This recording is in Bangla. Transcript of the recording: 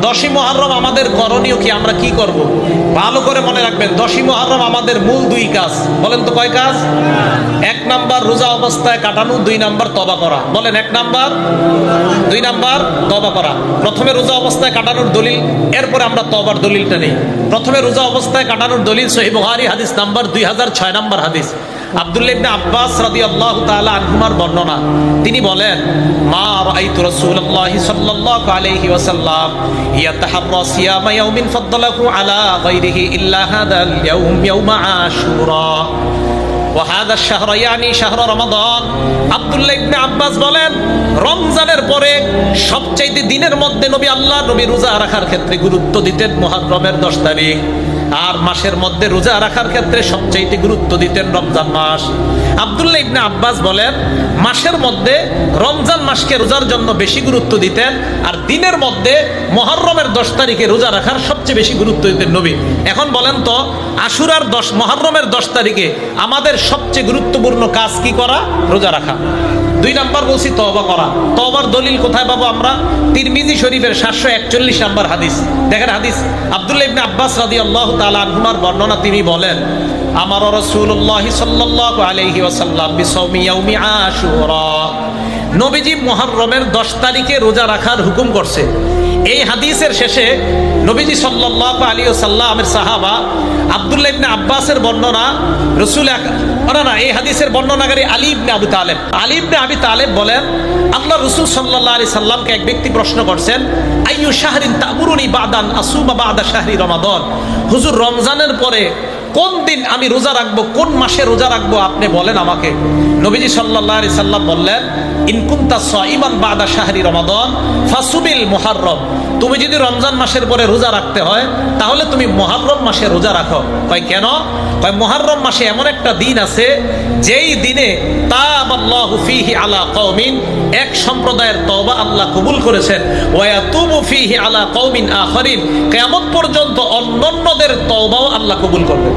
10ই মুহররম আমাদের করণীয় কি, আমরা কি করব? ভালো করে মনে রাখবেন, 10ই মুহররম আমাদের মূল 2 কাজ। বলেন তো কয় কাজ? 1 নাম্বার রোজা অবস্থায় কাটানো, 2 নাম্বার তওবা করা। বলেন 1 নাম্বার, 2 নাম্বার তওবা করা। প্রথমে রোজা অবস্থায় কাটানোর দলিল, এরপরে আমরা তওবার দলিলটা নেই। প্রথমে রোজা অবস্থায় কাটানোর দলিল সহিহ বুখারী হাদিস নাম্বার 2006 নাম্বার হাদিস, আব্দুল্লাহ ইবনে আব্বাস রাদিয়াল্লাহু তাআলা আনহুমার বর্ণনা। তিনি বলেন, মা রাআইতু রাসূলুল্লাহি সাল্লাল্লাহু আলাইহি ওয়াসাল্লাম ইয়াতাহাররা সিয়ামা ইয়াউমিন ফাদ্দালাহু আলা গায়রিহি ইল্লা হাদাল ইয়াউম ইয়াউমা আশুরা ওয়া হাদা আশ-শাহর ইয়ানি শাহর রমাদান। আব্দুল্লাহ ইবনে আব্বাস বলেন, রমজানের পরে সবচাইতে দিনের মধ্যে নবী রোজা রাখার ক্ষেত্রে গুরুত্ব দিতেন মুহররমের 10 তারিখ, আর মাসের মধ্যে রোজা রাখার ক্ষেত্রে সবচাইতে গুরুত্ব দিতেন রমজান মাস। আব্দুল্লাহ ইবনে আব্বাস বলেন, মাসের মধ্যে রমজান মাসকে রোজার জন্য বেশি গুরুত্ব দিতেন, আর দিনের মধ্যে মুহররমের 10 তারিখে রোজা রাখার সবচেয়ে বেশি গুরুত্ব দিতেন নবী। এখন বলেন তো, আশুরার মুহররমের 10 তারিখে আমাদের সবচেয়ে গুরুত্বপূর্ণ কাজ কি করা? রোজা রাখা। 2 নাম্বার বলছি তওবা করা। তওবার দলিল কোথায় পাবো আমরা? তিরমিজি শরীফের 741 নাম্বার হাদিস। দেখেন হাদিস, আব্দুল্লাহ ইবনে আব্বাস রাদিয়াল্লাহু তাআলা আনহুমার বর্ণনা। তিনি বলেন, আমার রাসূলুল্লাহ সাল্লাল্লাহু আলাইহি ওয়াসাল্লাম বিসাওমি ইয়াউমি আশুরা, নবীজি মুহররমের 10 তারিখে রোজা রাখার হুকুম করছে। এই হাদিসের শেষে নবীজি সাল্লাল্লাহু আলাইহি ওয়াসাল্লামের সাহাবা আব্দুল্লাহ ইবনে আব্বাসের বর্ণনা, এই হাদিসের বর্ণনাকারী আলী ইবনে আবু তালেব। আলী ইবনে আবি তালেব বলেন, আল্লাহ রাসূল সাল্লাল্লাহু আলাইহি সাল্লামকে এক ব্যক্তি প্রশ্ন করছেন, আইয়ু শাহরিন তা'মুরুনি বা'দান আসুমা বা'দা শাহরি রমাদান, হুজুর রমজানের পরে কোন দিন আমি রোজা রাখবো, কোন মাসে রোজা রাখবো আপনি বলেন আমাকে। নবীজি সাল্লাল্লাহু আলাইহি সাল্লাম বললেন, ইন কুনতা সাইমান বা'দা শাহরি রমাদান ফাসুবিল মুহররম, তুমি যদি রমজান মাসের পরে রোজা রাখতে হয় তাহলে তুমি মুহররম মাসে রোজা রাখো। কয় কেন? কয় মুহররম মাসে এমন একটা দিন আছে যেই দিনে তাবাল্লাহু ফীহি আলা কওমিন, এক সম্প্রদায়ের তওবা আল্লাহ কবুল করেছেন, ওয়া ইয়াতুবু ফীহি আলা কওমিন আখারিন, কিয়ামত পর্যন্ত অন্যান্যদের তওবাও আল্লাহ কবুল করবেন।